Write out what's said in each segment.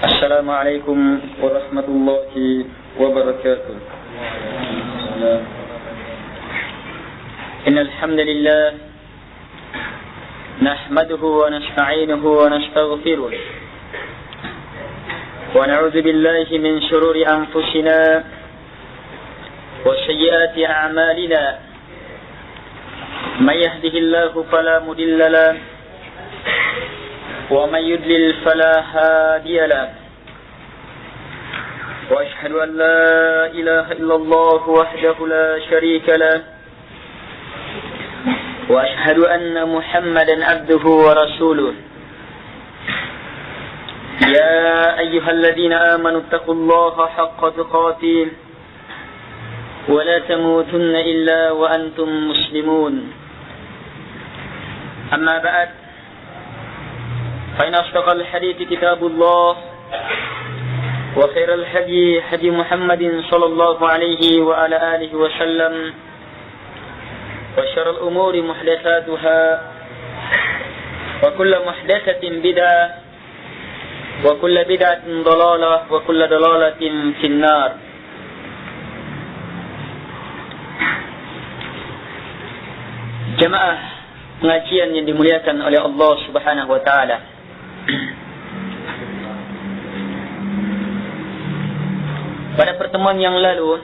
Assalamualaikum warahmatullahi wabarakatuh. Innal hamdalillah nahmaduhu wa nasta'inuhu wa nastaghfiruh wa na'udzu billahi min shururi anfusina wa sayyiati a'malina. May yahdihillahu fala mudilla lahu wa may yudlil fala hadiya lahu. Wa ashhadu an la ilaha illallah wahdahu la sharika lahu wa ashhadu anna Muhammadan abduhu wa rasuluh. Ya ayyuhalladzina amanu taqullaha haqqa tuqatih wa la tamutunna illa wa antum muslimun. Amma ba'd, فإن أصدق الحديث كتاب الله وخير الهدي هدي محمد صلى الله عليه وعلى آله وسلم وشر الأمور محدثاتها وكل محدثة بدعة وكل بدعة ضلالة وكل ضلالة في النار. Jemaah pengajian yang dimuliakan oleh Allah Subhanahu wa taala. Pada pertemuan yang lalu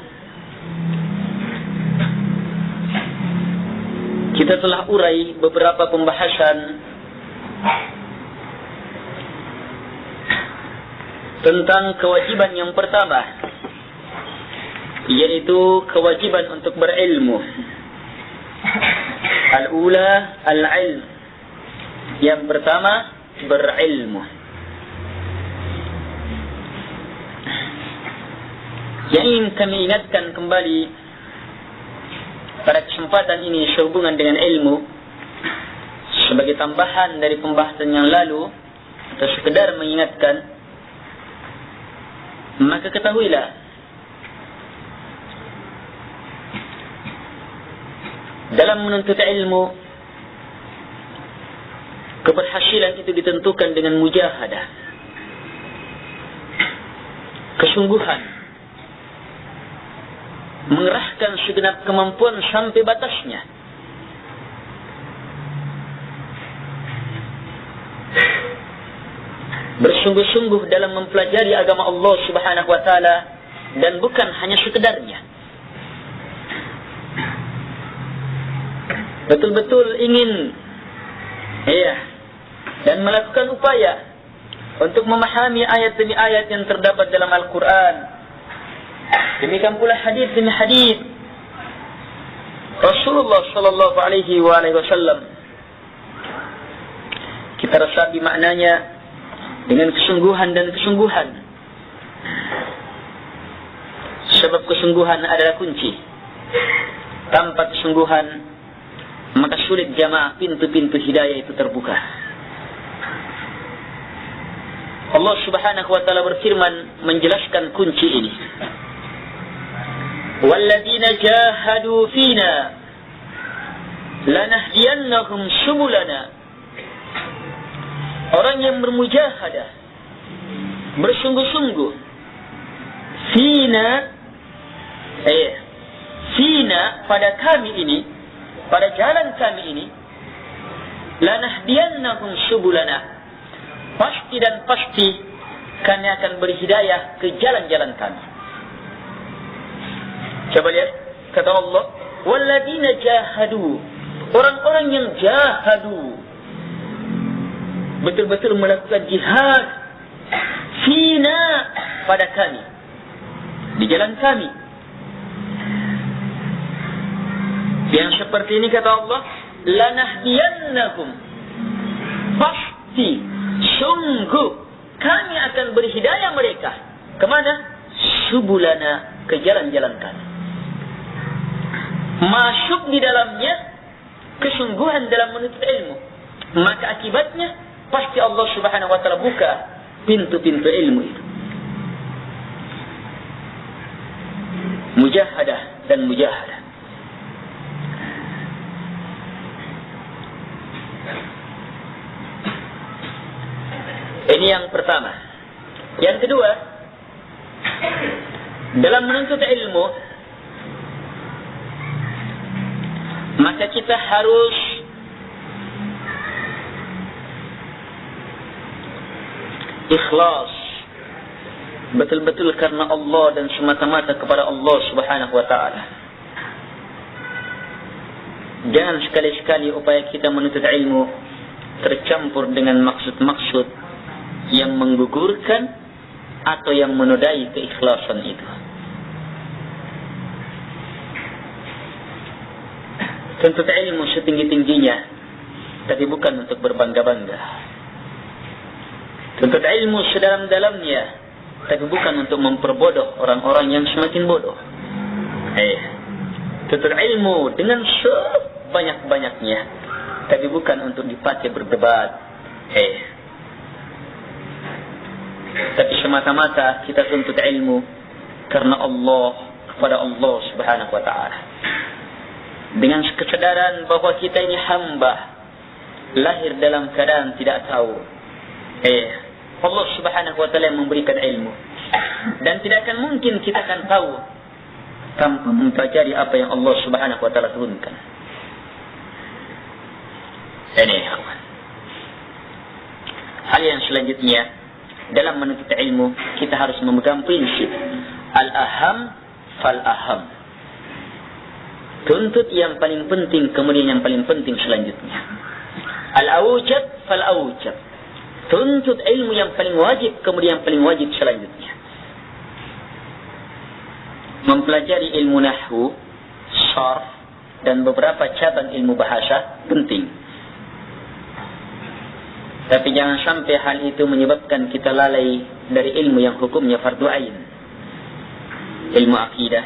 kita telah urai beberapa pembahasan tentang kewajiban yang pertama, yaitu kewajiban untuk berilmu. Al-ula al-ilm. Yang pertama, berilmu. Yang ingin kami ingatkan kembali pada kesempatan ini sehubungan dengan ilmu, sebagai tambahan dari pembahasan yang lalu atau sekedar mengingatkan, maka ketahuilah dalam menuntut ilmu, keberhasilan itu ditentukan dengan mujahadah, kesungguhan, mengerahkan segenap kemampuan sampai batasnya. Bersungguh-sungguh dalam mempelajari agama Allah Subhanahu wa taala, dan bukan hanya sekedarnya. Betul-betul ingin dan melakukan upaya untuk memahami ayat demi ayat yang terdapat dalam Al-Quran. Demikian pula hadis demi hadis Rasulullah sallallahu alaihi wasallam. Kita resapi maknanya dengan kesungguhan dan kesungguhan. Sebab kesungguhan adalah kunci. Tanpa kesungguhan, maka sulit jamaah pintu-pintu hidayah itu terbuka. Allah Subhanahu wa taala berfirman menjelaskan kunci ini. Walladzina jahadu fina lanahdiyannahum subulana. Orang yang bermujahadah, bersungguh-sungguh, fina pada kami ini, pada jalan kami ini, lanahdiyannahum subulana. Pasti dan pasti kami akan berhidayah ke jalan-jalan kami. Coba lihat, kata Allah, walladzina jahadu, orang-orang yang jahadu, betul-betul melakukan jihad, fina, pada kami, di jalan kami. Yang seperti ini kata Allah, lanahdiyannahum, pasti, sungguh kami akan berhidayah mereka kemana? Subulana, ke jalan-jalan kami. Masuk di dalamnya kesungguhan dalam menuntut ilmu, maka akibatnya pasti Allah Subhanahu wa taala buka pintu-pintu ilmu itu. Mujahadah dan mujahadah. Ini yang pertama. Yang kedua, dalam menuntut ilmu, maka kita harus ikhlas, betul-betul karena Allah dan semata-mata kepada Allah Subhanahu wa ta'ala. Jangan sekali-sekali upaya kita menuntut ilmu tercampur dengan maksud-maksud yang menggugurkan atau yang menodai keikhlasan itu. Tuntut ilmu setinggi-tingginya, tapi bukan untuk berbangga-bangga. Tuntut ilmu sedalam-dalamnya, tapi bukan untuk memperbodoh orang-orang yang semakin bodoh. Tuntut ilmu dengan sebanyak-banyaknya, tapi bukan untuk dipakai berdebat. Tapi semata-mata kita tuntut ilmu karena Allah, kepada Allah Subhanahu wa ta'ala. Dengan kesadaran bahwa kita ini hamba, lahir dalam keadaan tidak tahu. Allah Subhanahu wa ta'ala yang memberikan ilmu, dan tidak akan mungkin kita akan tahu tanpa mempelajari apa yang Allah Subhanahu wa ta'ala turunkan. Ini hal yang selanjutnya, dalam menuntut ilmu kita harus memegang prinsip al-aham fal-aham. Tuntut yang paling penting, kemudian yang paling penting selanjutnya. Al-awjab fal-awjab. Tuntut ilmu yang paling wajib, kemudian yang paling wajib selanjutnya. Mempelajari ilmu nahwu, sharf, dan beberapa cabang ilmu bahasa penting. Tapi jangan sampai hal itu menyebabkan kita lalai dari ilmu yang hukumnya fardu ain. Ilmu akidah,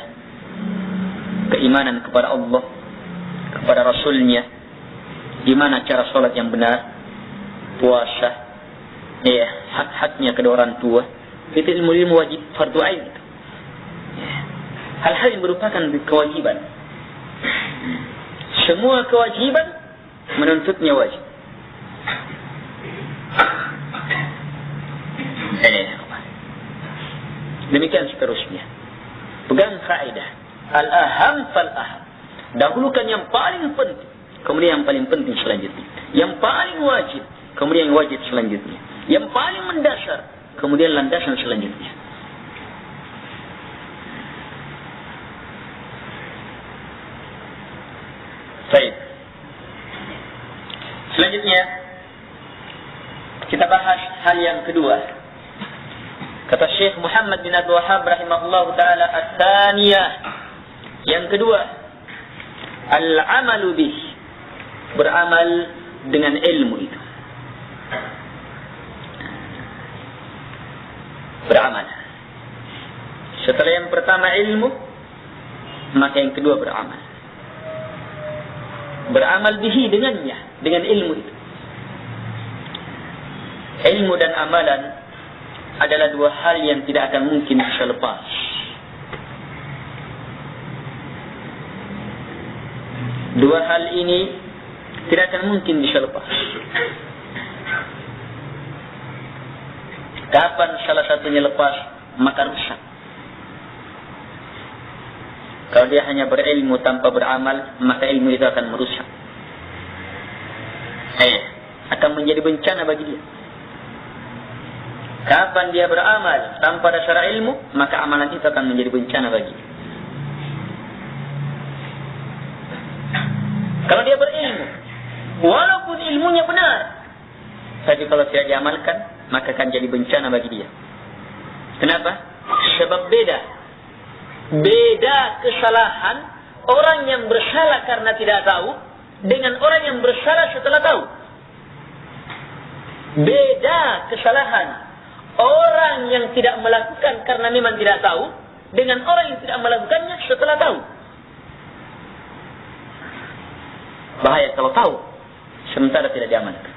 keimanan kepada Allah, kepada Rasulnya, gimana cara sholat yang benar, puasa, hak-haknya kedua orang tua. Itu ilmu wajib fardu ain. Hal-hal yang merupakan kewajiban. Semua kewajiban menuntutnya wajib. Demikian seterusnya. Pegang kaidah al-aham fal-aham. Dahulukan yang paling penting, kemudian yang paling penting selanjutnya. Yang paling wajib, kemudian yang wajib selanjutnya. Yang paling mendasar, kemudian landasan selanjutnya. Baik. Selanjutnya kita bahas hal yang kedua. Kata Syekh Muhammad bin Abdul Wahhab rahimahullah ta'ala, as-saniyah, yang kedua, al-amalu bih, beramal dengan ilmu itu. Beramal. Setelah yang pertama ilmu, maka yang kedua beramal. Beramal bihi, dengannya, dengan ilmu itu. Ilmu dan amalan adalah dua hal yang tidak akan mungkin bisa lepas. Dua hal ini tidak akan mungkin bisa lepas. Kapan salah satunya lepas, maka rusak. Kalau dia hanya berilmu tanpa beramal, maka ilmu itu akan merusak. Akan menjadi bencana bagi dia. Kapan dia beramal tanpa dasar ilmu, maka amalan itu akan menjadi bencana bagi dia. Kalau dia berilmu, walaupun ilmunya benar, tapi kalau tidak diamalkan, maka akan jadi bencana bagi dia. Kenapa? Sebab beda kesalahan orang yang bersalah karena tidak tahu dengan orang yang bersalah setelah tahu. Beda kesalahan orang yang tidak melakukan karena memang tidak tahu dengan orang yang tidak melakukannya setelah tahu. Bahaya kalau tahu sementara tidak diamalkan.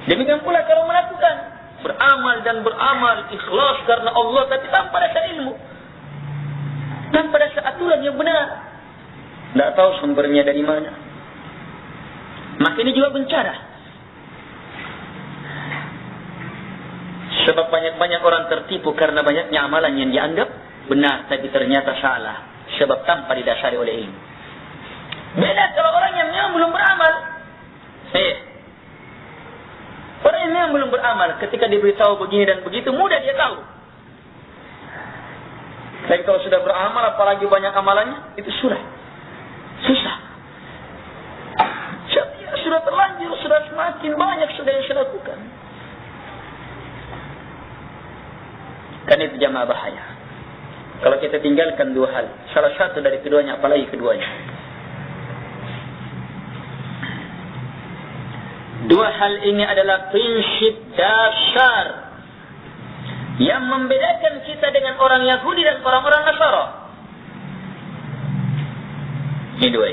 Demikian pula kalau melakukan, beramal dan beramal ikhlas karena Allah, tapi tanpa dasar ilmu, tanpa dasar aturan yang benar, tidak tahu sumbernya dari mana, maka ini juga bencana. Sebab banyak-banyak orang tertipu karena banyaknya amalan yang dianggap benar tapi ternyata salah. Sebab tanpa didasari oleh ilmu. Beda kalau orang yang memang belum beramal. Orang yang memang belum beramal, ketika diberitahu begini dan begitu, mudah dia tahu. Tapi kalau sudah beramal, apalagi banyak amalannya, itu susah. Dia sudah terlanjur, sudah semakin banyak sudah yang sudah lakukan. Karena itu jamaah bahaya. Kalau kita tinggalkan dua hal, salah satu dari keduanya, apalagi keduanya. Dua hal ini adalah prinsip dasar yang membedakan kita dengan orang Yahudi dan orang-orang Nasara. Ini dua.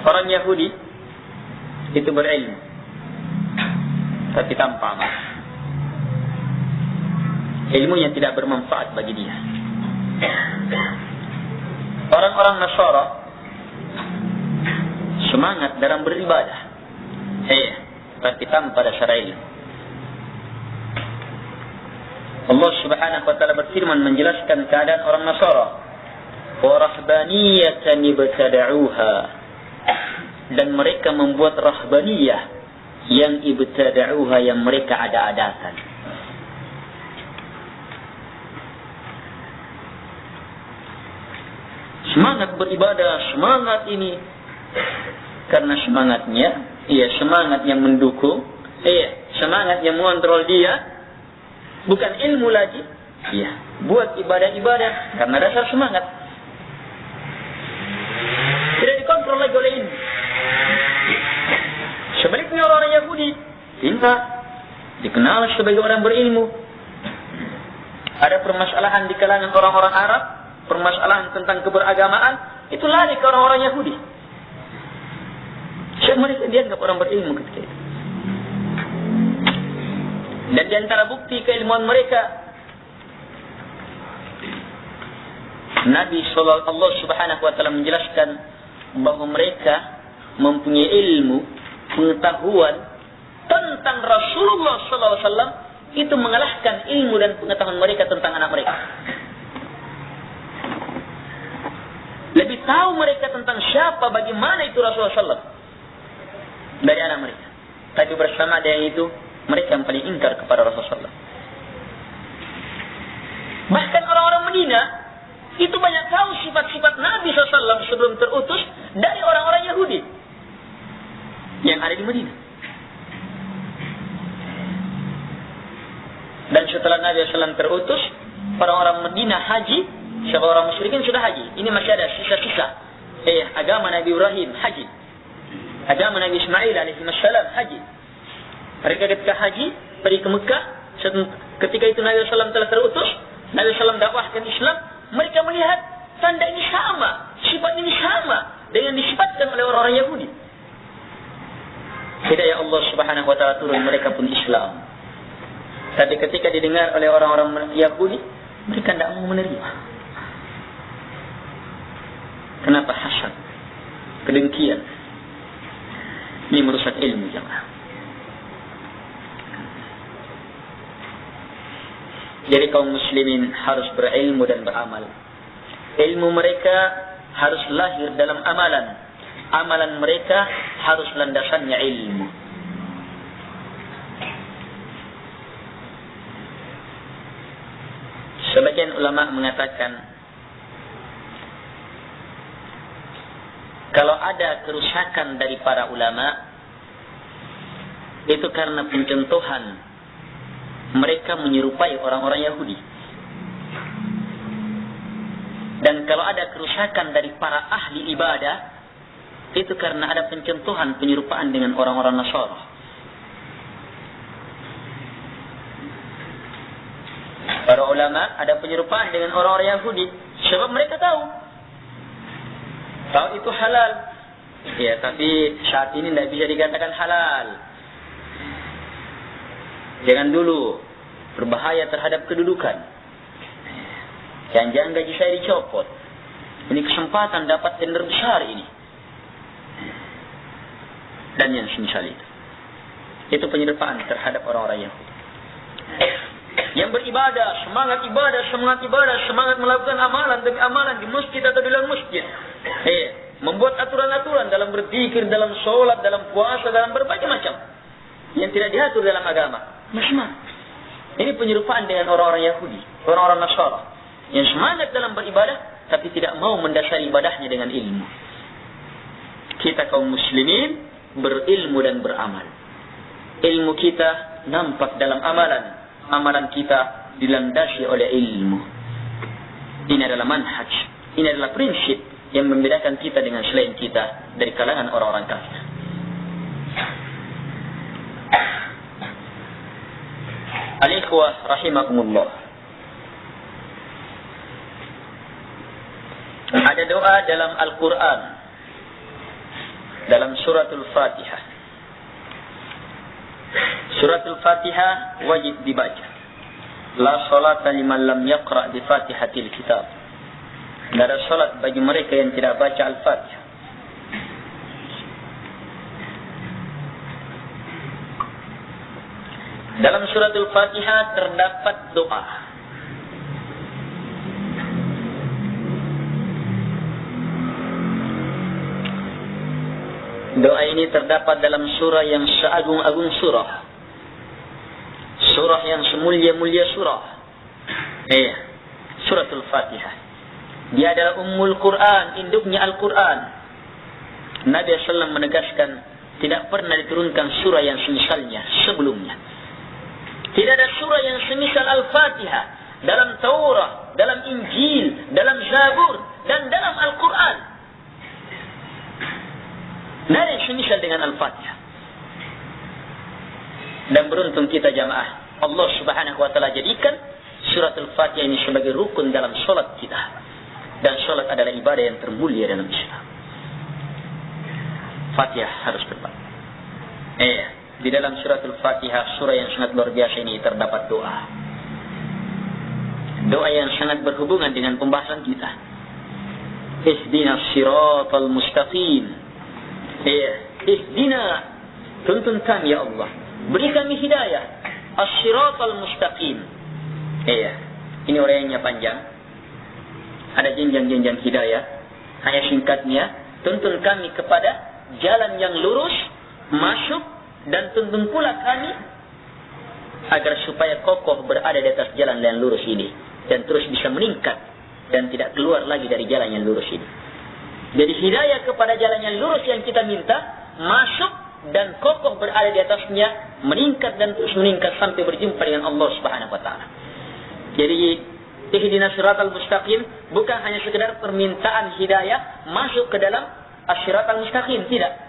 Orang Yahudi itu berilmu, tapi tanpa amal. Ilmunya tidak bermanfaat bagi dia. Orang-orang Nasara semangat dalam beribadah, tapi tanpa dasar ilmu. Allah Subhanahu wa taala berfirman menjelaskan keadaan orang Nasara, "Wa rahbaniyatan ibtada'uha." Dan mereka membuat rahbaniyah yang ibtada'uha, yang mereka ada-adakan. Semangat beribadah, semangat ini karena semangatnya, semangat yang mendukung, semangat yang mengontrol dia, bukan ilmu lagi. Buat ibadah-ibadah karena dasar semangat. Tidak dikontrol lagi oleh ilmu. Sebaliknya orang Yahudi pintar, dikenal sebagai orang berilmu. Ada permasalahan di kalangan orang-orang Arab, permasalahan tentang keberagamaan, itu lari ke orang-orang Yahudi. Sebab mereka dianggap orang berilmu ketika itu. Dan di antara bukti keilmuan mereka, Nabi Allah Subhanahu wa taala menjelaskan bahwa mereka mempunyai ilmu, pengetahuan tentang Rasulullah sallallahu alaihi wasallam itu mengalahkan ilmu dan pengetahuan mereka tentang anak mereka. Lebih tahu mereka tentang siapa, bagaimana itu Rasulullah sallallahu dari anak mereka. Tapi bersama dengan itu, mereka yang paling ingkar kepada Rasulullah sallallahu. Bahkan orang-orang Madinah itu banyak tahu sifat-sifat Nabi SAW sebelum terutus dari orang-orang Yahudi yang ada di Madinah. Dan setelah Nabi SAW terutus, orang-orang Madinah haji, sebab orang musyrikin sudah haji. Ini masih ada sisa-sisa. Agama Nabi Ibrahim haji, agama Nabi Ismail alaihissalam haji. Mereka ketika haji pergi ke Mekah, ketika itu Nabi SAW telah terutus, Nabi SAW dakwahkan Islam. Mereka melihat tanda ini sama, sifat ini sama dengan disifatkan oleh orang-orang Yahudi. Hidayah Allah Subhanahu wa taala turun, mereka pun Islam. Tapi ketika didengar oleh orang-orang Yahudi, mereka tidak mau menerima. Kenapa? Hasad, kedengkian. Ini merusak ilmu jemaah. Jadi kaum muslimin harus berilmu dan beramal. Ilmu mereka harus lahir dalam amalan. Amalan mereka harus landasannya ilmu. Sebagian ulama mengatakan, kalau ada kerusakan dari para ulama, itu karena pencontohan mereka menyerupai orang-orang Yahudi. Dan kalau ada kerusakan dari para ahli ibadah, itu karena ada pencontohan penyerupaan dengan orang-orang Nasara. Para ulama ada penyerupaan dengan orang-orang Yahudi, sebab mereka tahu itu halal. Tapi saat ini tidak bisa dikatakan halal. Jangan dulu, berbahaya terhadap kedudukan. Jangan gaji saya dicopot. Ini kesempatan dapat tender besar ini. Dan yang semisal itu. Itu penyerupaan terhadap orang-orang Yahudi. Yang beribadah, semangat ibadah, semangat melakukan amalan demi amalan di masjid atau di luar masjid. Membuat aturan-aturan dalam berzikir, dalam sholat, dalam puasa, dalam berbagai macam yang tidak diatur dalam agama. Macam ini penyerupaan dengan orang-orang Yahudi, orang-orang Nasara yang semangat dalam beribadah tapi tidak mau mendasari ibadahnya dengan ilmu. Kita kaum muslimin berilmu dan beramal. Ilmu kita nampak dalam amalan. Amalan kita dilandasi oleh ilmu. Ini adalah manhaj. Ini adalah prinsip yang membedakan kita dengan selain kita dari kalangan orang-orang kafir. Al-ikhwah rahimakumullah. Ada doa dalam Al-Quran, dalam suratul Fatihah. Suratul Fatihah wajib dibaca. La salata liman lam yaqra' bi Fatihatil kitab. Tidak ada salat bagi mereka yang tidak baca Al-Fatihah. Dalam suratul Fatihah terdapat doa. Doa ini terdapat dalam surah yang seagung-agung surah. Surah yang semulia-mulia surah. Suratul Fatihah. Dia adalah Ummul Quran, induknya Al-Quran. Nabi SAW menegaskan tidak pernah diturunkan surah yang semisalnya sebelumnya. Tidak ada surah yang semisal Al-Fatihah dalam Taurat, dalam Injil, dalam Zabur, dan dalam Al-Quran. Tidak ada yang semisal dengan Al-Fatihah. Dan beruntung kita jamaah, Allah Subhanahu wa ta'ala jadikan surat Al-Fatihah ini sebagai rukun dalam solat kita. Dan solat adalah ibadah yang termulia dalam Islam. Fatihah harus berbaca. Di dalam surat Al-Fatihah, surah yang sangat luar biasa ini terdapat doa. Doa yang sangat berhubungan dengan pembahasan kita. Ihdinas siratal mustaqim. Ihdina, tuntun kami ya Allah, beri kami hidayah. As-siratal mustaqim. Ini uraiannya panjang. Ada jenjang-jenjang hidayah. Hanya singkatnya, tuntun kami kepada jalan yang lurus, masuk, dan tuntun pula kami agar supaya kokoh berada di atas jalan yang lurus ini dan terus bisa meningkat dan tidak keluar lagi dari jalan yang lurus ini. Jadi hidayah kepada jalan yang lurus yang kita minta, masuk dan kokoh berada di atasnya, meningkat dan terus meningkat sampai berjumpa dengan Allah Subhanahu wa taala. Jadi ihdinas siratal mustaqim bukan hanya sekedar permintaan hidayah masuk ke dalam as-siratal mustaqim, tidak.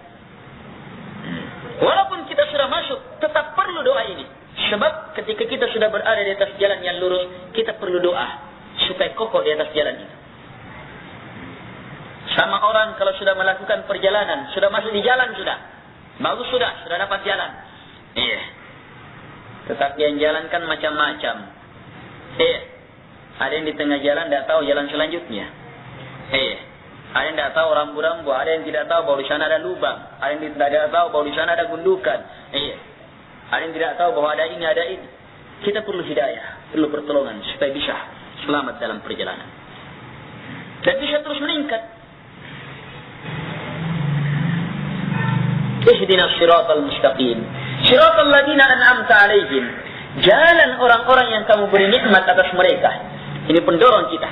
Walaupun kita sudah masuk, tetap perlu doa ini. Sebab ketika kita sudah berada di atas jalan yang lurus, kita perlu doa supaya kokoh di atas jalan itu. Sama orang kalau sudah melakukan perjalanan, sudah masuk di jalan sudah. Bagus sudah dapat jalan. Tetapi yang jalan kan macam-macam. Ada yang di tengah jalan tidak tahu jalan selanjutnya. Ada yang tidak tahu rambu-rambu, ada yang tidak tahu bahwa di sana ada lubang, ada yang tidak tahu bahwa di sana ada gundukan. Ada yang tidak tahu bahwa ada ini, ada ini. Kita perlu hidayah, perlu pertolongan supaya bisa selamat dalam perjalanan. Dan bisa terus meningkat. Ihdinas siratal mustaqim. Siratal ladzina an'amta 'alaihim. Jalan orang-orang yang kamu beri nikmat atas mereka. Ini pendorong kita.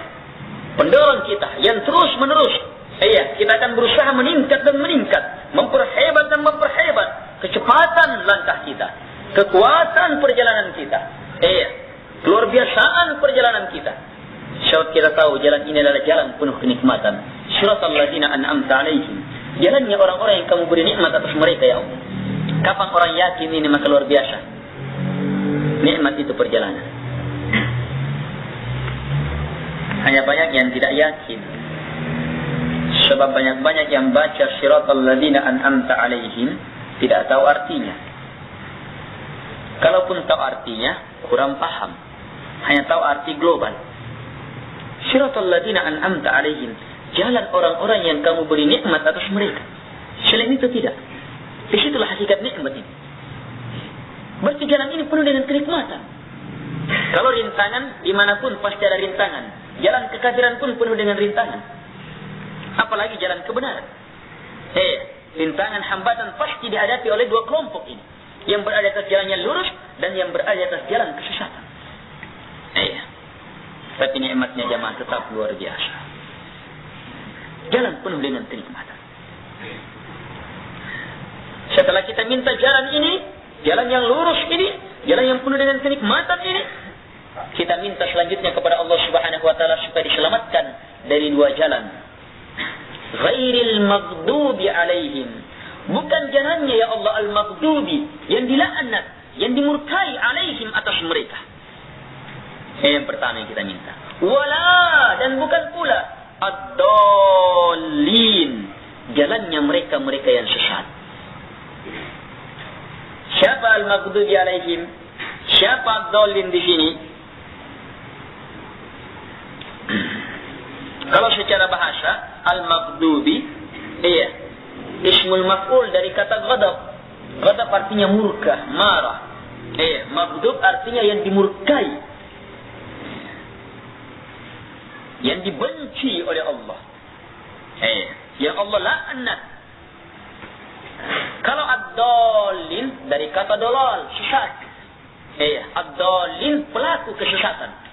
Pendorong kita yang terus menerus. Kita akan berusaha meningkat dan meningkat, memperhebat dan memperhebat kecepatan langkah kita, kekuatan perjalanan kita. Luar biasaan perjalanan kita. Sebab kita tahu jalan ini adalah jalan penuh kenikmatan. Siratal ladzina an'amta 'alaihim. Jalannya orang-orang yang kamu beri nikmat atas mereka ya Allah. Kapan orang yakin ini maka luar biasa. Nikmat itu perjalanan. Hanya banyak yang tidak yakin. Sebab banyak-banyak yang baca siratal ladzina an'amta 'alaihim tidak tahu artinya. Kalaupun tahu artinya kurang paham. Hanya tahu arti global. Siratal ladzina an'amta 'alaihim, jalan orang-orang yang kamu beri nikmat atas mereka. Selain itu tidak. Disitulah hakikat nikmat ini. Berarti jalan ini penuh dengan kenikmatan. Kalau rintangan, dimanapun pasti ada rintangan. Jalan kekafiran pun penuh dengan rintangan. Apalagi jalan kebenaran. Rintangan hambatan pasti dihadapi oleh dua kelompok ini. Yang berada atas jalan yang lurus dan yang berada atas jalan kesesatan. Tapi nikmatnya jamaah tetap luar biasa. Jalan penuh dengan kenikmatan. Setelah kita minta jalan ini, jalan yang lurus ini, jalan yang penuh dengan kenikmatan ini, kita minta selanjutnya kepada Allah Subhanahu wa taala supaya diselamatkan dari dua jalan. Ghairil maghdubi alaihim. Bukan jalannya ya Allah al-maghdubi, yang dilaknat, yang dimurkai alaihim atas mereka. Yang pertama yang kita minta. Wala, dan bukan pula ad-dallin, jalannya mereka-mereka yang sesat. Siapa al-maghdubi alaihim? Siapa ad-dallin di sini? Kalau secara bahasa al-maghdubi, ismul maf'ul dari kata ghadab. Ghadab artinya murka, marah. Maghdub artinya yang dimurkai, yang dibenci oleh Allah. Yang Allah laknat. Kalau ad-dallin dari kata dolal, sesat. Ad-dallin pelaku kesesatan.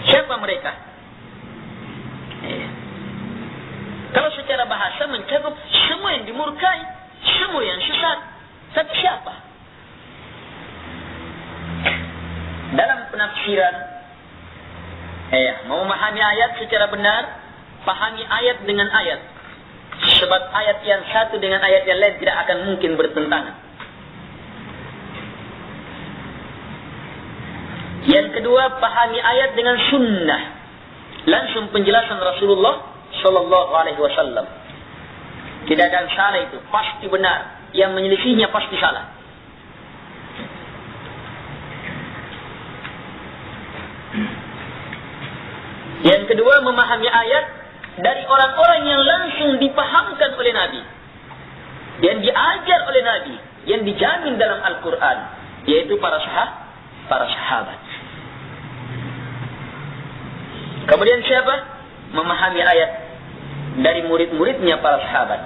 Siapa mereka? Kalau secara bahasa mencakup semua yang dimurkai, semua yang sesat. Tapi siapa? Dalam penafsiran, mau memahami ayat secara benar, pahami ayat dengan ayat. Sebab ayat yang satu dengan ayat yang lain tidak akan mungkin bertentangan. Yang kedua, pahami ayat dengan sunnah. Langsung penjelasan Rasulullah Sallallahu Alaihi Wasallam. Tidak ada yang salah itu, pasti benar. Yang menyelisihinya pasti salah. Yang kedua, memahami ayat dari orang-orang yang langsung dipahamkan oleh Nabi, yang diajar oleh Nabi, yang dijamin dalam Al-Quran, yaitu para sahabat. Kemudian siapa? Memahami ayat dari murid-muridnya para sahabat.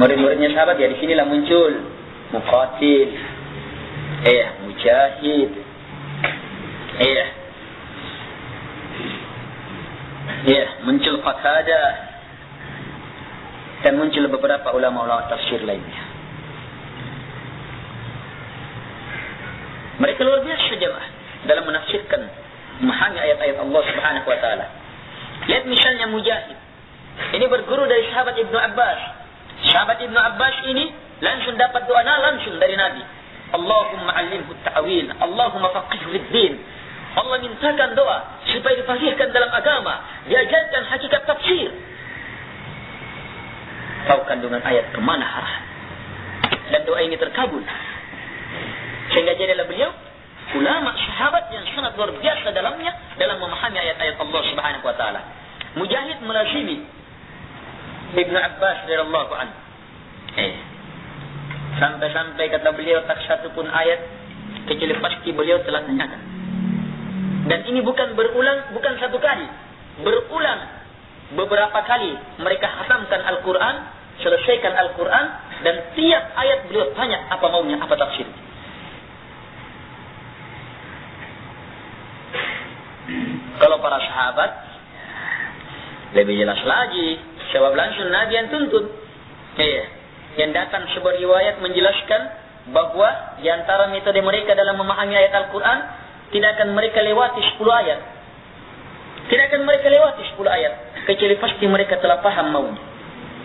Murid-muridnya sahabat ya di sinilah muncul Muqatil, Mujahid, muncul Qatadah, dan muncul beberapa ulama-ulama tafsir lainnya. Mereka luar biasa jemaah dalam menafsirkan, memahami ayat-ayat Allah Subhanahu wa taala. Lihat misalnya Mujahid. Ini berguru dari sahabat Ibnu Abbas. Sahabat Ibnu Abbas ini langsung dapat doa langsung dari Nabi. Allahumma 'allimhu at-ta'wil, Allahumma faqihhu fid-din. Allah mintakan doa supaya difaqihkan dalam agama, diajarkan hakikat tafsir. Tahu kandungan ayat kemana arah. Dan doa ini terkabul. Sehingga jadilah beliau ulama sahabat yang sangat luar biasa dalamnya dalam memahami ayat-ayat Allah Subhanahu wa taala. Mujahid melazimi Ibnu Abbas radhiyallahu anhu. Sampai-sampai kata beliau tak satu pun ayat kecuali pasti beliau telah tanyakan. Dan ini bukan berulang, bukan satu kali. Berulang beberapa kali mereka khatamkan Al-Quran, selesaikan Al-Quran, dan tiap ayat beliau tanya apa maunya, apa tafsir. Kalau para sahabat lebih jelas lagi, sebab langsung Nabi yang tuntut. Yang datang sebuah riwayat menjelaskan bahwa di antara metode mereka dalam memahami ayat Al-Quran, tidak akan mereka lewati 10 ayat. Tidak akan mereka lewati 10 ayat, kecuali pasti mereka telah paham maunya.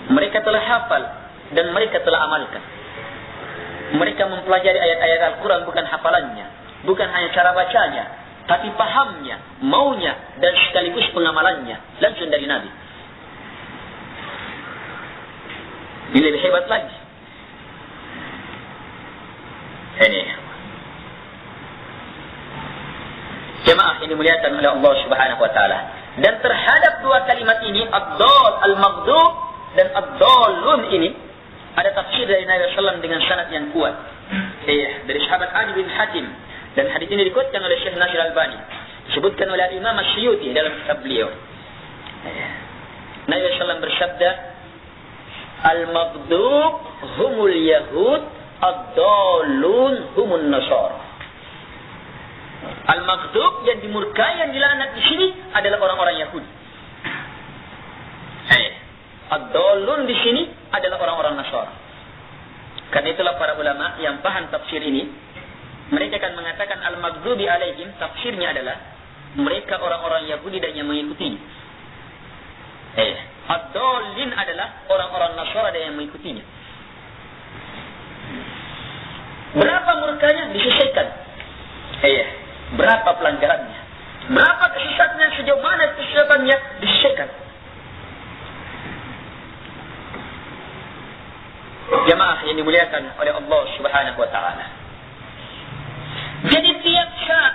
Mereka telah hafal dan mereka telah amalkan. Mereka mempelajari ayat-ayat Al-Quran bukan hafalannya, bukan hanya cara bacanya, tapi pahamnya, maunya, dan sekaligus pengamalannya langsung dari Nabi. Ini lebih hebat lagi. Ini jemaah ini muliakan oleh Allah Subhanahu wa taala. Dan terhadap dua kalimat ini, ad-dal, al-maghdub, dan ad-dallun ini ada tafsir dari Nabi SAW dengan sanad yang kuat. Dari sahabat Adi bin Hatim, dan hadis ini dikuatkan oleh Syekh Nasir Albani, disebutkan oleh Imam Asyuyuti dalam kitab beliau. Nabi SAW bersabda, al-maghdub humul yahud, ad-dallun humun nasara. Al-maghdub yang dimurkai, yang dilaknat di sini adalah orang-orang Yahudi. Ad-dallun di sini adalah orang-orang Nasara. Karena itulah para ulama yang paham tafsir ini, mereka akan mengatakan al-maghdubi alaihim, tafsirnya adalah mereka orang-orang Yahudi dan yang mengikutinya. Ad-dallin adalah orang-orang Nasara dan yang mengikutinya. Berapa murkanya? Diselesaikan. Berapa pelanggarannya? Berapa kesesatannya? Sejauh mana kesesatannya? Diselesaikan. Jamaah yang dimuliakan oleh Allah Subhanahu wa taala. Jadi tiap saat,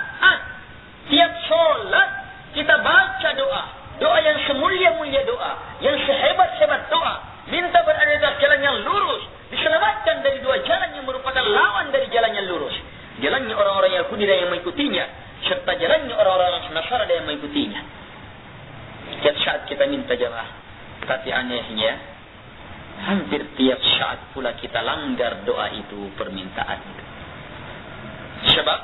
tiap sholat kita baca doa yang semulia-mulia doa, yang sehebat-hebat doa, minta berada di atas jalan yang lurus, diselamatkan dari dua jalan yang merupakan lawan dari jalan yang lurus. Jalannya orang-orang Yahudi dan yang mengikutinya, serta jalannya orang-orang Nasara dan yang mengikutinya. Tiap saat kita minta jamaah, tapi anehnya hampir tiap saat pula kita langgar doa itu, permintaan itu. Sebab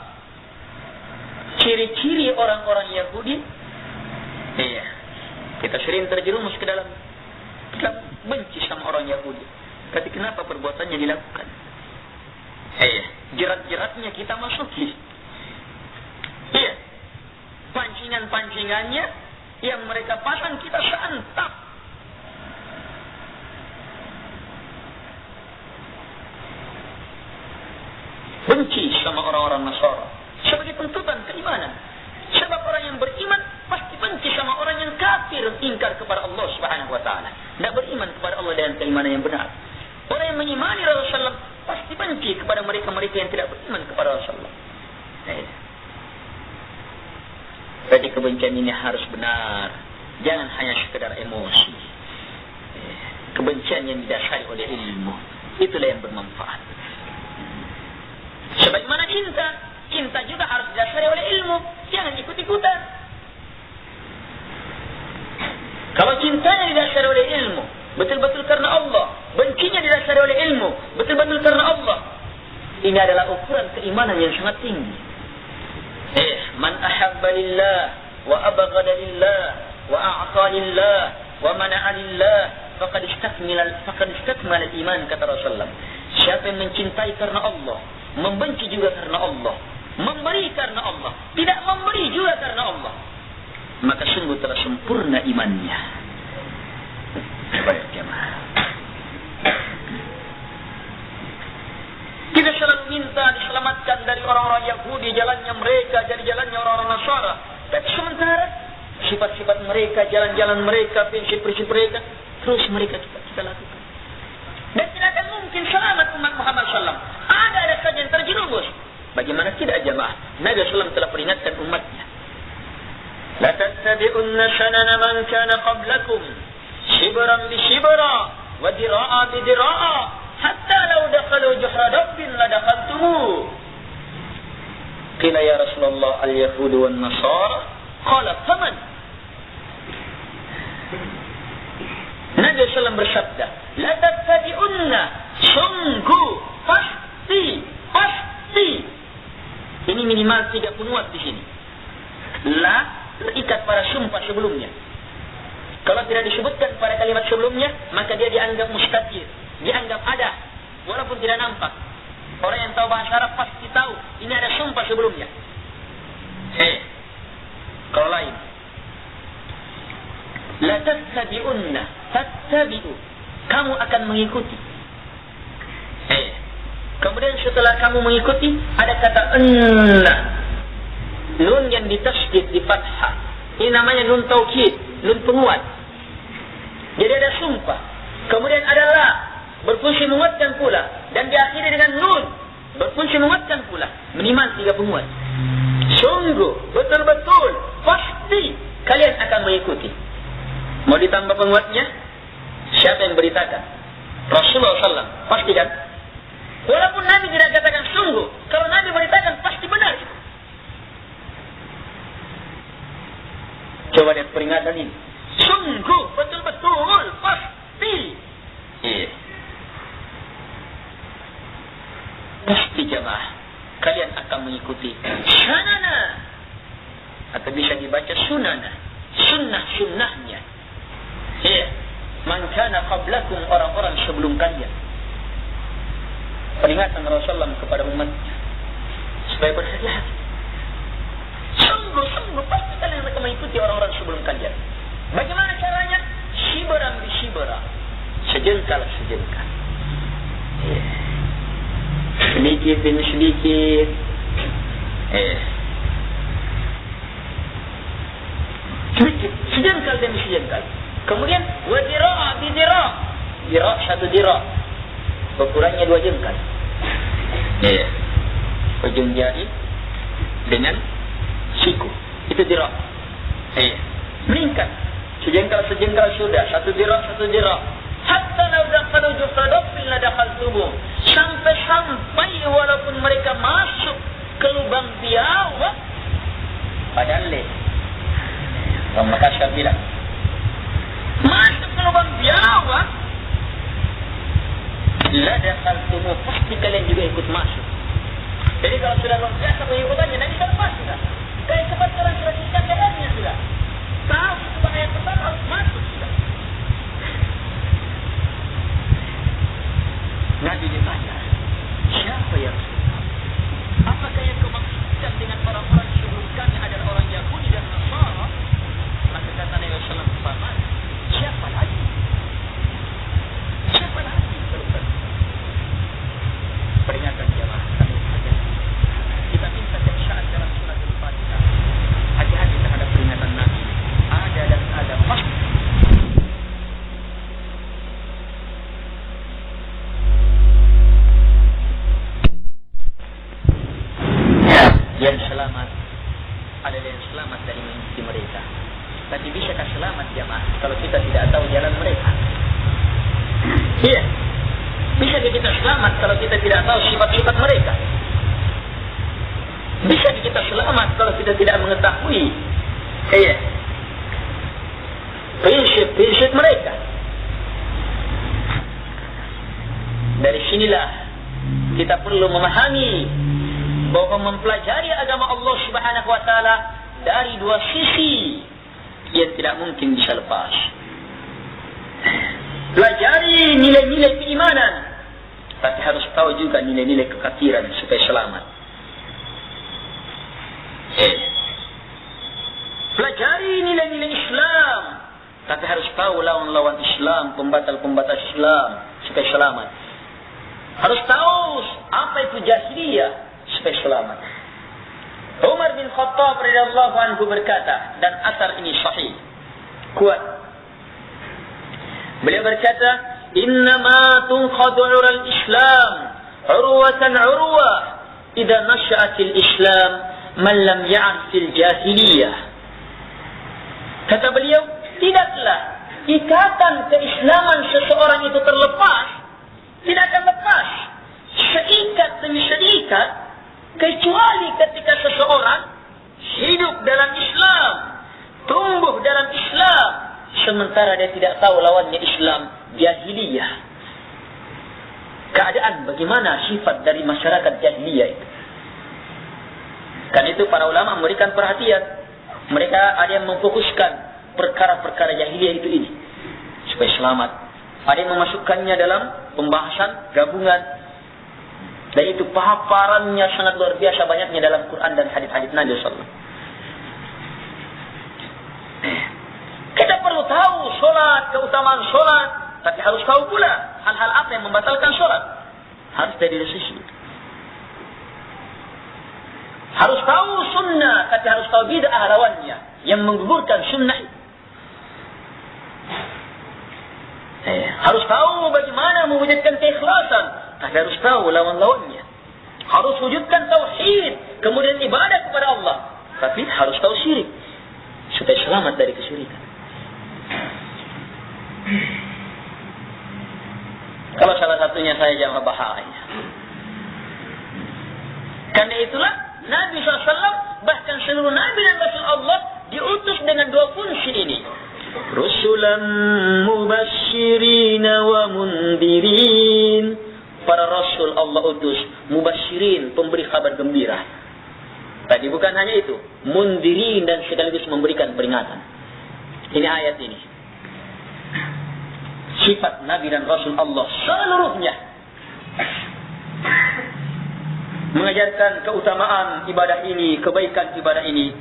ciri-ciri orang-orang Yahudi, kita sering terjerumus ke dalam benci sama orang Yahudi. Tapi kenapa perbuatannya dilakukan? Jerat-jeratnya kita masuki. Pancingan-pancingannya yang mereka pasang kita santap. Benci sama orang-orang Nasara sebagai tuntutan keimanan. Sebab orang yang beriman pasti benci sama orang yang kafir, ingkar kepada Allah Subhanahu wa taala, tidak beriman kepada Allah dengan keimanan yang benar. Orang yang mengimani Rasulullah pasti benci kepada mereka-mereka yang tidak beriman kepada Rasulullah. Jadi kebencian ini harus benar, jangan hanya sekedar emosi. Kebencian yang didasari oleh ilmu, itulah yang bermanfaat. Sebagaimana cinta juga harus didasari oleh ilmu, jangan ikut-ikutan. Kalau cintanya didasari oleh ilmu, betul-betul karena Allah, bencinya didasari oleh ilmu, betul-betul karena Allah, ini adalah ukuran keimanan yang sangat tinggi. Man ahabba lillah wa abghada lillah wa a'ta lillah wa mana'a lillah faqad istakmala al-iman, kata Rasulullah. Siapa yang mencintai karena Allah, membenci juga karena Allah, memberi karena Allah, tidak memberi juga karena Allah, maka sungguh telah sempurna imannya. Baik jemaah, kita selalu minta diselamatkan dari orang-orang Yahudi, jalannya mereka, dari jalannya orang-orang Nasara. Dan sementara sifat-sifat mereka, jalan-jalan mereka, prinsip-prinsip mereka, terus mereka kita lakukan. Dan tidak akan mungkin selamat umat Muhammad SAW. Ada saja yang terjerumus. Bagaimana tidak jemaah? Nabi SAW telah peringatkan umatnya. La tattabi'unna sanana man kana qablakum, shibran bi shibra, wa dira'a bi dira'a, hatta law dakhalu juhra dabbin la dakhaltumuh. Qila ya Rasulullah al-yahud wan nasara, qala faman. Nabi SAW bersabda, la tattabi'unna, sungguh, pasti. Ini minimal 3 penuat di sini. La terikat pada sumpah sebelumnya. Kalau tidak disebutkan pada kalimat sebelumnya, maka dia dianggap mustatir, dianggap ada, walaupun tidak nampak. Orang yang tahu bahasa Arab pasti tahu ini ada sumpah sebelumnya. Kalau lain, la tattabi'unna, tattabi'u, kamu akan mengikuti. Kemudian setelah kamu mengikuti, ada kata enna, nun yang ditasydid di fathah. Ini namanya nun taukid, nun penguat. Jadi ada sumpah. Kemudian ada la, berfungsi menguatkan pula, dan diakhiri dengan nun, berfungsi menguatkan pula. Minimal 3 penguat. Sungguh, betul-betul, pasti kalian akan mengikuti. Mau ditambah penguatnya? Siapa yang beritakan? Rasulullah SAW. Pasti kan? Walaupun Nabi tidak katakan sungguh, kalau Nabi beritakan pasti benar. Coba lihat peringatan ini. Sungguh, betul-betul, pasti. Iya. Pasti jamaah, kalian akan mengikuti sunana, atau bisa dibaca sunana, sunnah-sunnahnya. Iya. Man kana qablakum, orang-orang sebelum kalian. Peringatan Rasulullah kepada umatnya supaya berhati-hati. Sungguh pasti kalian akan mengikuti orang-orang sebelum kalian. Bagaimana caranya? Shibaran bi shibara, sejengkal sejengkal. Sedikit demi sedikit. Sedikit, sejengkal demi sejengkal. Kemudian wadira bi dira, dira satu dira, berkurangnya 2 jengkal. Ujung jari dengan siku, itu dira. Meningkat sejengkal sudah, 1 dira. Hatta law dakhalu juhradafin la dakhaltumu, sampai walaupun mereka masuk ke lubang biawak, padahal orang Makassar bilang masuk ke lubang biawak, la dakhaltumu, pasti kalian juga ikut masuk. Jadi kalau sudah luar biasa mengikutannya, nanti sudah lepas sudah. Kayak cepat orang sudah siap jalannya sudah. Tahu sebab ayat pertama harus masuk sudah. Nabi ditanya, siapa yang apakah yang kau maksudkan dengan orang-orang sebelum kami adalah orang Yahudi dan Nasara? Maka kata Nabi SAW, siapa lagi? Peringatan jamaah, kita minta kebiasaan dalam surat Al-Fatihah. Hati-hati terhadap peringatan Nabi. Ada dan ada pasti. Yang selamat adalah yang selamat dari mengikuti mereka. Tapi bisakah selamat jamaah kalau kita tidak tahu jalan mereka? Iya. Bisakah kita selamat kalau kita tidak tahu sifat-sifat mereka? Bisa kita selamat kalau kita tidak mengetahui prinsip-prinsip mereka. Dari sinilah kita perlu memahami bahwa mempelajari agama Allah Subhanahu wa taala dari 2 sisi yang tidak mungkin bisa lepas. Pelajari nilai-nilai keimanan, tapi harus tahu juga nilai-nilai kekafiran supaya selamat. Pelajari nilai-nilai Islam, tapi harus tahu lawan-lawan Islam, pembatal-pembatal Islam supaya selamat. Harus tahu apa itu jahiliyah supaya selamat. Umar bin Khattab radhiyallahu anhu berkata, dan asar ini sahih, kuat. Beliau berkata, "Innama tunqadu 'ural Islam 'urwatan 'urwa idza nasha'atil Islam man lam ya'rifil jahiliyah." Kata beliau, tidaklah ikatan keislaman seseorang itu terlepas, tidak akan lepas seikat demi seikat, kecuali ketika seseorang hidup dalam Islam, tumbuh dalam Islam, sementara dia tidak tahu lawannya Islam, jahiliyah. Keadaan bagaimana sifat dari masyarakat jahiliyah itu. Kan itu para ulama memberikan perhatian. Mereka ada yang memfokuskan perkara-perkara jahiliyah itu ini supaya selamat. Ada yang memasukkannya dalam pembahasan gabungan. Dan itu paparannya sangat luar biasa banyaknya dalam Quran dan hadis-hadis Nabi sallallahu. Kita perlu tahu solat, keutamaan solat, tapi harus tahu pula hal-hal apa yang membatalkan solat. Harus dari sisi. Harus tahu sunnah, tapi harus tahu bid'ah lawannya yang menggugurkan sunnah. Harus tahu bagaimana mewujudkan keikhlasan, tapi harus tahu lawan-lawannya. Harus wujudkan tauhid, kemudian ibadah kepada Allah, tapi harus tahu syirik supaya selamat dari kesyirikan. Kalau salah satunya saya jamaah bahaya. Karena itulah Nabi SAW, bahkan seluruh Nabi dan Rasul Allah diutus dengan dua fungsi ini. Rusulan mubashirina wa mundirin. Para Rasul Allah utus mubashirin, pemberi kabar gembira. Tadi bukan hanya itu, mundirin dan sekaligus memberikan peringatan. Ini ayat ini. Sifat Nabi dan Rasul Allah seluruhnya mengajarkan keutamaan ibadah ini, kebaikan ibadah ini,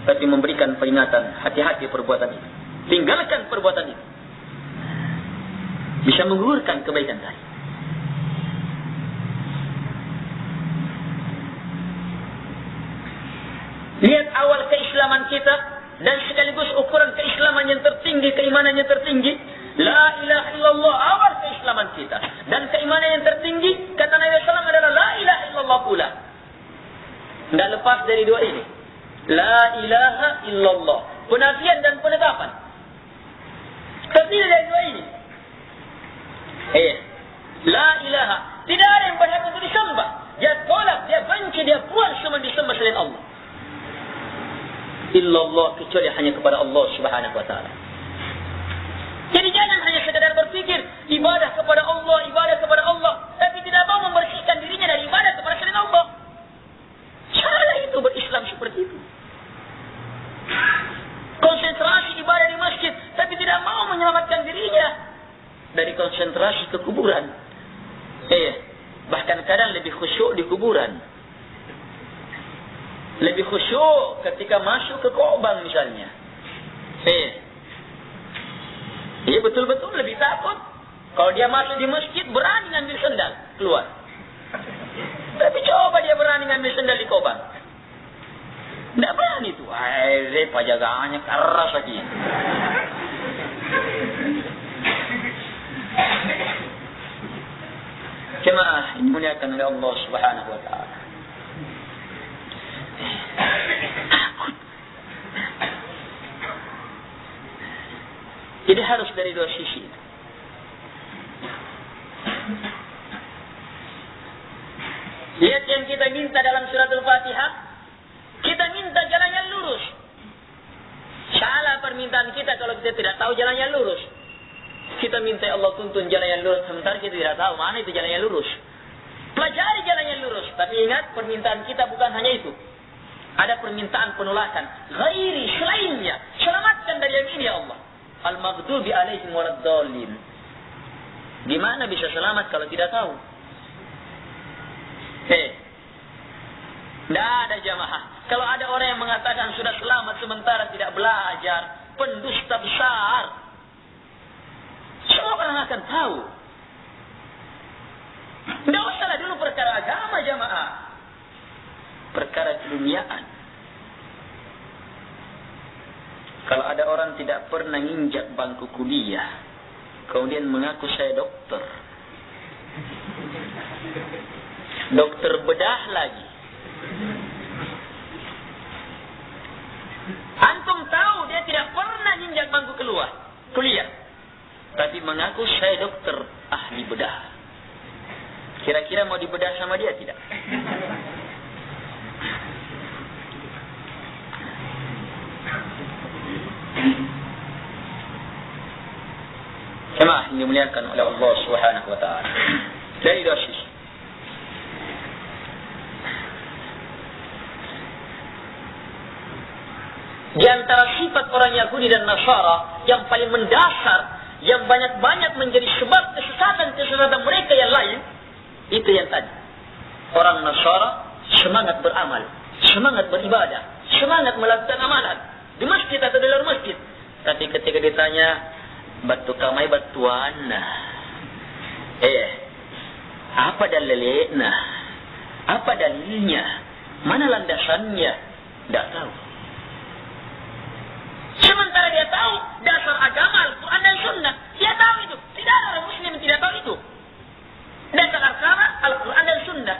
tapi memberikan peringatan, hati-hati perbuatan ini. Tinggalkan perbuatan ini. Bisa menggugurkan kebaikan tadi. Lihat awal keislaman kita dan sekaligus ukuran keislaman yang tertinggi, keimanan yang tertinggi. La ilaha illallah, awal keislaman kita. Dan keimanan yang tertinggi, kata Nabi SAW adalah la ilaha illallah pula. Tidak lepas dari dua ini. La ilaha illallah. Penafian dan penetapan. Terdiri dari dua ini. La ilaha. Tidak ada yang berhak untuk disembah. Dia tolak, dia benci, dia buang semua disembah selain Allah. Illallah, kecuali hanya kepada Allah Subhanahu wa ta'ala. Jadi jangan hanya sekadar berpikir ibadah kepada Allah, tapi tidak mau membersihkan dirinya dari ibadah kepada selain Allah. Salah itu berislam seperti itu. Konsentrasi ibadah di masjid, tapi tidak mau menyelamatkan dirinya dari konsentrasi ke kuburan. Bahkan kadang lebih khusyuk di kuburan. Lebih khusyuk ketika masuk ke kubang misalnya. Dia betul-betul lebih takut. Kalau dia masuk di masjid, berani ngambil sendal keluar. Tapi coba dia berani ngambil sendal di kubang. Tidak berani itu. Penjagaannya keras lagi. Jemaah ini muliakan oleh Allah Subhanahu wa ta'ala. Takut. Jadi harus dari dua sisi. Lihat yang kita minta dalam surat Al-Fatihah. Kita minta jalan yang lurus. Salah permintaan kita kalau kita tidak tahu jalan yang lurus. Kita minta Allah tuntun jalan yang lurus, sementara kita tidak tahu mana itu jalan yang lurus. Pelajari jalan yang lurus. Tapi ingat, permintaan kita bukan hanya itu. Ada permintaan penolakan. Ghairi, selainnya. Selamatkan dari yang ini ya Allah. Al-maghdubi alaihim waladdallin. Gimana bisa selamat kalau tidak tahu? Tidak ada jamaah. Kalau ada orang yang mengatakan sudah selamat sementara tidak belajar, pendusta besar. Semua orang akan tahu. Tidak usahlah dulu perkara agama jamaah. Perkara keduniaan. Kalau ada orang tidak pernah nginjak bangku kuliah, kemudian mengaku saya dokter. Dokter bedah lagi. Antum tahu dia tidak pernah nginjak bangku kuliah. Tapi mengaku saya dokter ahli bedah. Kira-kira mau dibedah sama dia tidak? Jemaah yang dimuliakan oleh Allah Subhanahu wa ta'ala. Dari dua sisi. Di antara sifat orang Yahudi dan Nasara yang paling mendasar, yang banyak-banyak menjadi sebab kesesatan mereka yang lain, itu yang tadi. Orang Nasara semangat beramal, semangat beribadah, semangat melakukan amalan di masjid atau di luar masjid. Tapi ketika ditanya, batu kamai batuan, apa dalilnya? Apa dalilnya? Mana landasannya? Tidak tahu. Sementara dia tahu dasar agama Al-Quran dan Sunnah. Dia tahu itu. Tidak ada orang Muslim yang tidak tahu itu. Dasar agama Al-Quran dan Sunnah.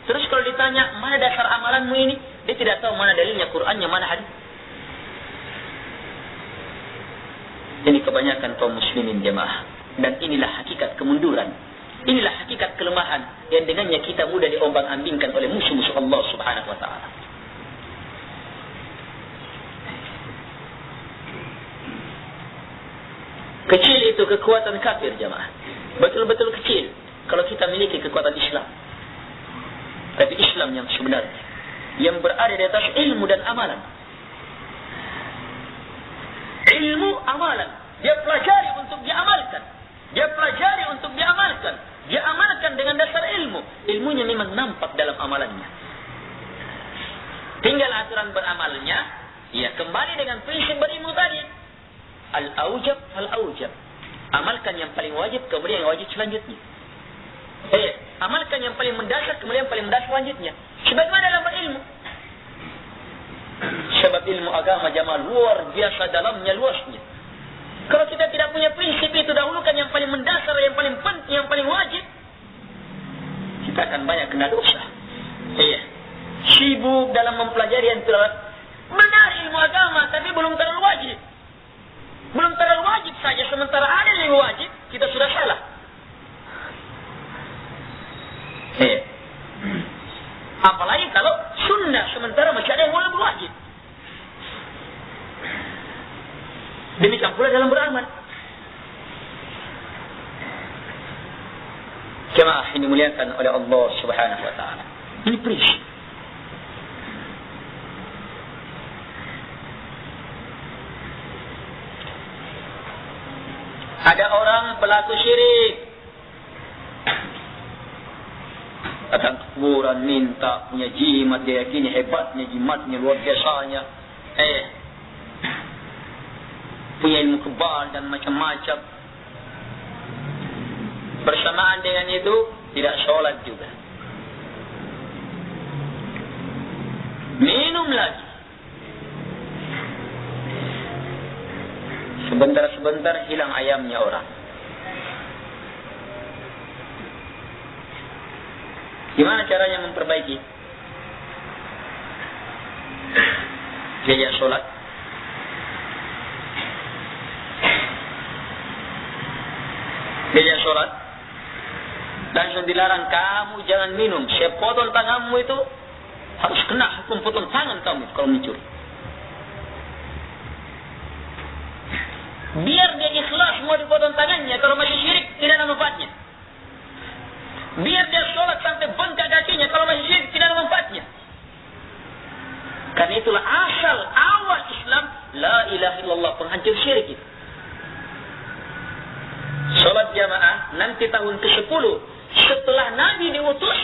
Terus kalau ditanya, mana dasar amalanmu ini? Dia tidak tahu mana dalilnya, Qurannya, mana hadis. Ini kebanyakan kaum muslimin jemaah. Dan inilah hakikat kemunduran. Inilah hakikat kelemahan yang dengannya kita mudah diombang-ambingkan oleh musuh-musuh Allah Subhanahu wa taala. Kecil itu kekuatan kafir, jamaah. Betul-betul kecil kalau kita miliki kekuatan Islam. Tapi Islam yang sebenarnya, yang berada di atas ilmu dan amalan. Ilmu, amalan. Dia pelajari untuk diamalkan. Dia pelajari untuk diamalkan. Dia amalkan dengan dasar ilmu. Ilmunya memang nampak dalam amalannya. Tinggal aturan beramalnya, ya kembali dengan prinsip berilmu tadi. Al-aujab, al-aujab. Amalkan yang paling wajib, kemudian yang wajib selanjutnya. Amalkan yang paling mendasar, kemudian yang paling mendasar selanjutnya. Sebagaimana dalam berilmu. Sebab ilmu agama jamaah luar biasa dalamnya, luasnya. Kalau kita tidak punya prinsip itu, dahulukan yang paling mendasar, yang paling penting, yang paling wajib, kita akan banyak kena dosa. Sibuk dalam mempelajari yang benar ilmu agama, tapi belum terlalu wajib. Belum terlalu wajib saja, sementara ada yang wajib, kita sudah salah. Apalagi kalau sunnah, sementara masih ada yang belum wajib. Demikian pula dalam beramal. Jemaah ini dimuliakan oleh Allah Subhanahu wa taala. Ini prinsip. Ada orang pelaku syirik, datang ke kuburan minta punya jimat, dia yakini hebatnya jimatnya, luar biasanya, punya ilmu kebal dan macam-macam. Bersamaan dengan itu tidak sholat juga, minum lagi. Sebentar-sebentar hilang ayamnya orang. Gimana caranya memperbaiki? Dia sholat. Dia sholat. Langsung dilarang, kamu jangan minum. Saya potong tanganmu itu, harus kena hukum potong tangan kamu kalau mencuri. Biar dia ikhlas mau dipotong tangannya, kalau masih syirik tidak ada manfaatnya. Biar dia sholat sampai bengkak kakinya, kalau masih syirik tidak ada manfaatnya. Karena itulah asal awal Islam, la ilaha illallah, penghancur syirik itu. Sholat jamaah nanti tahun ke-10 setelah Nabi diutus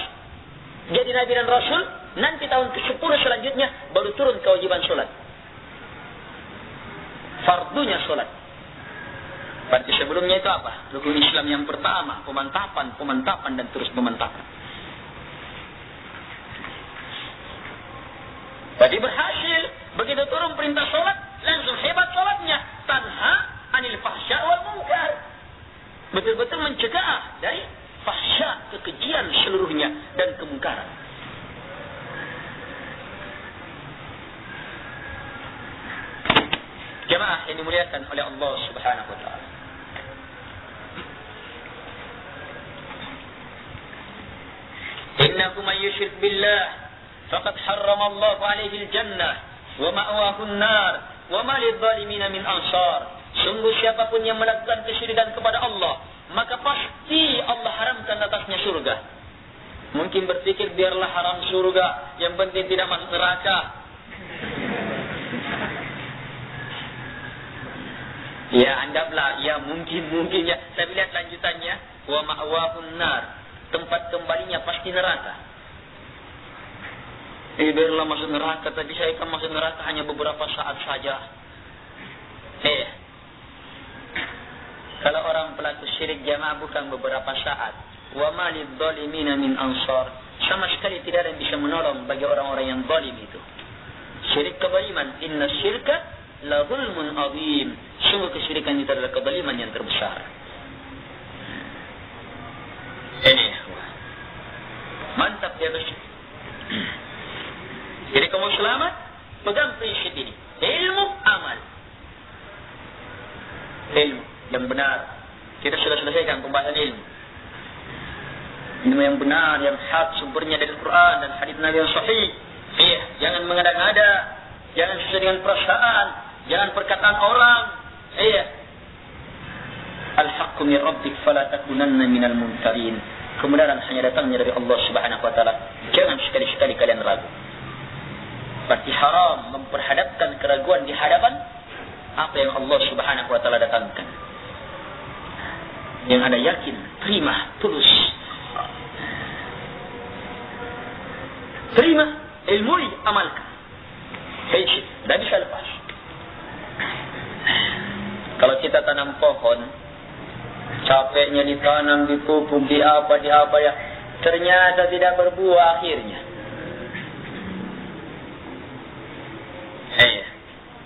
jadi Nabi dan Rasul, nanti tahun ke-10 selanjutnya baru turun kewajiban sholat. Fardunya sholat. Berarti sebelumnya itu apa? Rukun Islam yang pertama, pemantapan dan terus pemantapan. Jadi berhasil, begitu turun perintah sholat, langsung hebat sholatnya. Tanha anil fahsya wal munkar. Betul-betul mencegah dari fahsya, kekejian seluruhnya dan kemungkaran. Jemaah yang dimuliakan oleh Allah Subhanahu wa taala. Innahu man yushrik billah faqad harrama Allah 'alaihi al-jannah wa ma'wahu an-nar wa ma lidh-dhalimin min ansar. Sungguh siapapun yang melakukan kesyirikan kepada Allah, maka pasti Allah haramkan atasnya surga. Mungkin berpikir biarlah haram surga, yang penting tidak masuk neraka. Ya anggaplah, ya mungkin ya. Tapi lihat lanjutannya, wa ma'wahun nar, tempat kembalinya pasti neraka. Biarlah masuk neraka, tapi saya kan masuk neraka hanya beberapa saat saja. Kalau orang pelaku syirik jamaah bukan beberapa saat. Wa ma lidh-dhalimin min ansar. Sama sekali tidak ada yang bisa menolong bagi orang-orang yang zalim itu. Syirik kezaliman, inna syirka la zulmun azim. Sungguh kesyirikan itu adalah kezaliman yang terbesar. Ini mantap dia bersih. Jadi kamu selamat, pegang prinsip ini. Ilmu, amal. Ilmu yang benar. Kita sudah selesaikan pembahasan ilmu. ilmu yang benar, yang hak, sumbernya dari Al-Quran dan hadits Nabi yang sahih. Iya, jangan mengada-ngada, jangan sesuai dengan perasaan, jangan perkataan orang. Iya. Al-haqqu min rabbik fala takunanna minal mumtarin. Kebenaran hanya datangnya dari Allah Subhanahu wa taala. Jangan sekali-sekali kalian ragu. Berarti haram memperhadapkan keraguan di hadapan apa yang Allah Subhanahu wa taala datangkan. Yang ada yakin, terima, tulus. Terima, ilmui, amalkan. Hei, tidak bisa lepas. Kalau kita tanam pohon, capeknya ditanam, dipupuk, di apa ya, ternyata tidak berbuah akhirnya.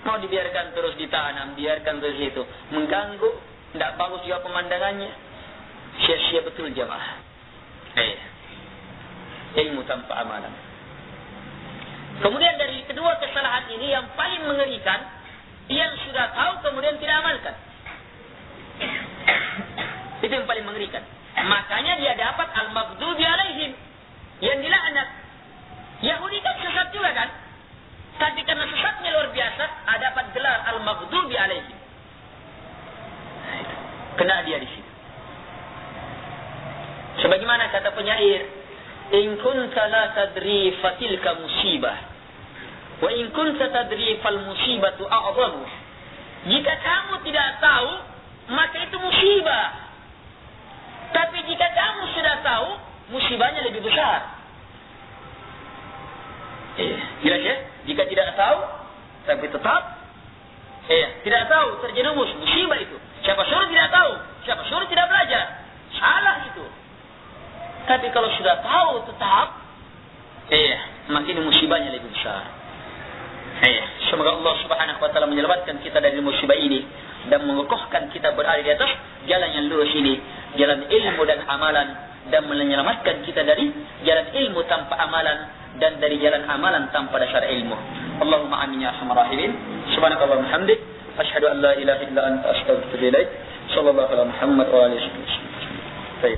Mau dibiarkan terus ditanam, biarkan terus itu, mengganggu, tidak bagus juga pemandangannya, sia-sia betul jamaah. Ilmu tanpa amalan. Kemudian dari kedua kesalahan ini yang paling mengerikan, yang sudah tahu kemudian tidak amalkan. Itu yang paling mengerikan. Makanya dia dapat al-maghdubi alaihim, yang dilaknat. Yahudi kan sesat juga kan? Tapi karena sesatnya luar biasa, ada dapat gelar al-maghdubi alaihim. Kena dia di situ. Sebagaimana kata penyair, in kunta la tadri fatilka musibah, wa in kunta tadri fal musibatu a'zamu. Jika kamu tidak tahu, maka itu musibah. Tapi jika kamu sudah tahu, musibahnya lebih besar. Jelas ya? Jika tidak tahu, tapi tetap tidak tahu, terjerumus musibah itu. Siapa suruh tidak tahu, siapa suruh tidak belajar, salah itu. Tapi kalau sudah tahu tetap, makin musibahnya lebih besar. Semoga Allah Subhanahu wa taala menyelamatkan kita dari musibah ini dan mengokohkan kita berada di atas jalan yang lurus ini, jalan ilmu dan amalan, dan menyelamatkan kita dari jalan ilmu tanpa amalan dan dari jalan amalan tanpa dasar ilmu. Allahumma amin ya arhamar rahimin. Subhanakallahumma hamdik, asyhadu an la ilaha illa anta, astaghfiruka wa atubu ilaik. Sallallahu alaihi wa sallam Muhammad wa alihi wasallam.